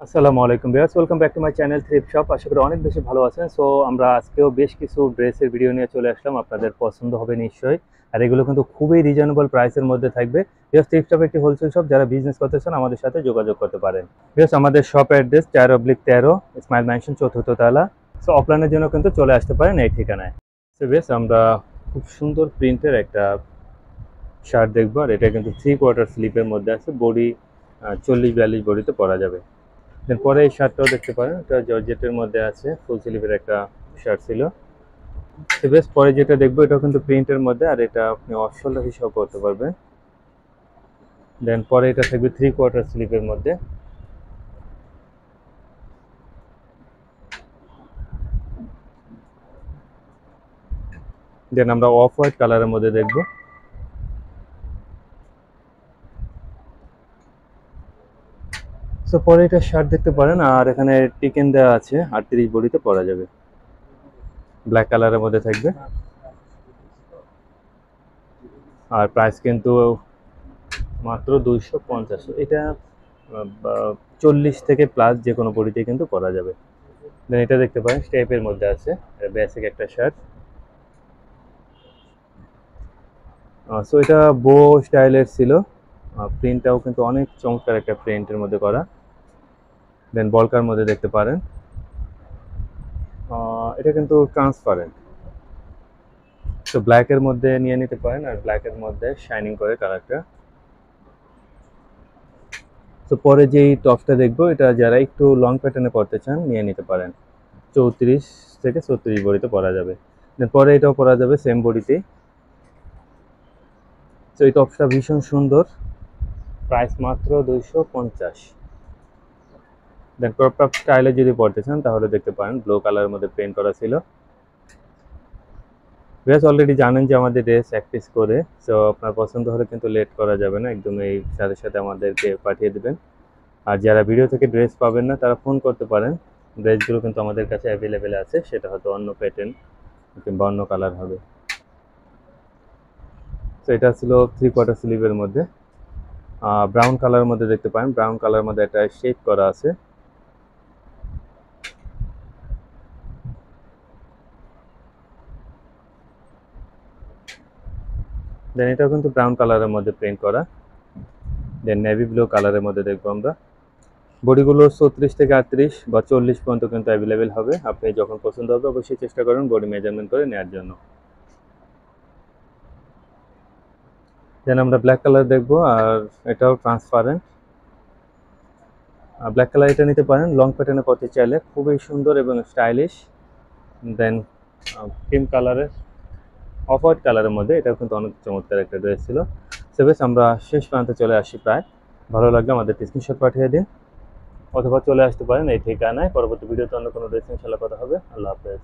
আসসালামু আলাইকুম viewers, welcome back to my channel thrift shop. আশা করি অনেক বেশি ভালো আছেন। সো আমরা আজকেও বেশ কিছু ড্রেসের ভিডিও নিয়ে চলে আসলাম, আপনাদের পছন্দ হবে নিশ্চয়ই। আর এগুলো কিন্তু খুবই রিজনেবল প্রাইসের মধ্যে থাকবে। ভিউয়ার্স, থ্রিফট শপ একটি হোলসেল শপ, যারা বিজনেস করতে চান আমাদের সাথে যোগাযোগ করতে পারেন। ভিউয়ার্স, আমাদের শপ অ্যাড্রেস 4/13 স্মাইল ম্যানশন, চতুর্থ তলা। সো অফলাইনের জন্য কিন্তু চলে আসতে পারেন এই ঠিকানায়। সো ভিউয়ার্স, আমরা খুব সুন্দর প্রিন্টের একটা শার্ট দেখবো, আর এটা কিন্তু 3/4 স্লিপের মধ্যে আছে। বডি 40-42 বডিতে পরা যাবে। দেন পরে এই শার্টটাও দেখতে পারেন, এটা জর্জেটের মধ্যে আছে, ফুল স্লিভের একটা শার্ট ছিল। তো বেশ, পরে যেটা দেখবো এটাও কিন্তু প্রিন্টের মধ্যে, আর এটা আপনি অফ শোল্ডার হিসাবে করতে পারবেন। দেন পরে এটা থাকবে 3/4 স্লিভের মধ্যে। দেন আমরা অফ হোয়াইট কালারের মধ্যে দেখবো। তো পরে এটা শার্ট দেখতে পারেন, আর এখানে টিকেন দেওয়া আছে, 38 বডিতে পরা যাবে। ব্ল্যাক কালারের মধ্যে থাকবে, আর প্রাইস কিন্তু মাত্র 250। এটা 40 থেকে প্লাস যে কোনো বডিতে কিন্তু পরা যাবে। দেন এটা দেখতে পারেন, স্টেপের মধ্যে আছে, বেসিক একটা শার্ট। সো এটা বো স্টাইলের ছিল। প্রিন্টটাও কিন্তু অনেক চমৎকার একটা প্রিন্টের মধ্যে করা। দেন বলকার মধ্যে দেখতে পারেন, এটা কিন্তু ট্রান্সপারেন্ট। তো ব্ল্যাকের মধ্যে নিয়ে নিতে পারেন, আর ব্ল্যাকের মধ্যে শাইনিং করে কালারটা। তো পরে যেই টপসটা দেখবো, এটা যারা একটু লং প্যাটার্নে পরতে চান নিয়ে নিতে পারেন। 34 থেকে 36 বডিতে পরা যাবে। দেন পরে এটাও পরা যাবে সেম বডিতেই। তো এই টপসটা ভীষণ সুন্দর, প্রাইস মাত্র 250। দেন ক্রপ টপ স্টাইলে যদি পড়তে চান তাহলে দেখতে পারেন, ব্লু কালারের মধ্যে প্রিন্ট করা ছিল। বেশ, অলরেডি জানেন যে আমাদের ড্রেস এক পিস করে। সো আপনার পছন্দ হলে কিন্তু লেট করা যাবে না, একদম এই সাথে সাথে আমাদেরকে পাঠিয়ে দেবেন। আর যারা ভিডিও থেকে ড্রেস পাবেন না তারা ফোন করতে পারেন। ড্রেসগুলো কিন্তু আমাদের কাছে অ্যাভেলেবেল আছে, সেটা হয়তো অন্য প্যাটার্ন কিংবা অন্য কালার হবে। তো এটা ছিল 3/4 স্লিভের মধ্যে, ব্রাউন কালারের মধ্যে দেখতে পারেন। ব্রাউন কালারের মধ্যে একটা শেড করা আছে। দেন এটাও কিন্তু ব্রাউন কালারের মধ্যে প্রিন্ট করা। দেন নেভি ব্লু কালারের মধ্যে দেখবো আমরা। বডিগুলো 34 থেকে 38 বা 40 পর্যন্ত কিন্তু অ্যাভেলেবেল হবে। আপনি যখন পছন্দ হবে অবশ্যই চেষ্টা করুন বডি মেজারমেন্ট করে নেওয়ার জন্য। দেন আমরা ব্ল্যাক কালার দেখবো, আর এটাও ট্রান্সপারেন্ট। ব্ল্যাক কালার এটা নিতে পারেন লং প্যাটার্নে পরতে চাইলে, খুবই সুন্দর এবং স্টাইলিশ। দেন ক্রিম কালারের, অফ হোয়াইট কালারের মধ্যে, এটাও কিন্তু অনেক চমৎকার একটা ড্রেস ছিল। সো বেশ, আমরা শেষ প্রান্তে চলে আসি প্রায়। ভালো লাগলে আমাদের স্ক্রিনশট পাঠিয়ে দিন, অথবা চলে আসতে পারেন এই ঠিকানায়। পরবর্তী ভিডিওতে অন্য কোনো ড্রেস ইনশাআল্লাহ কথা হবে। আল্লাহ হাফেজ।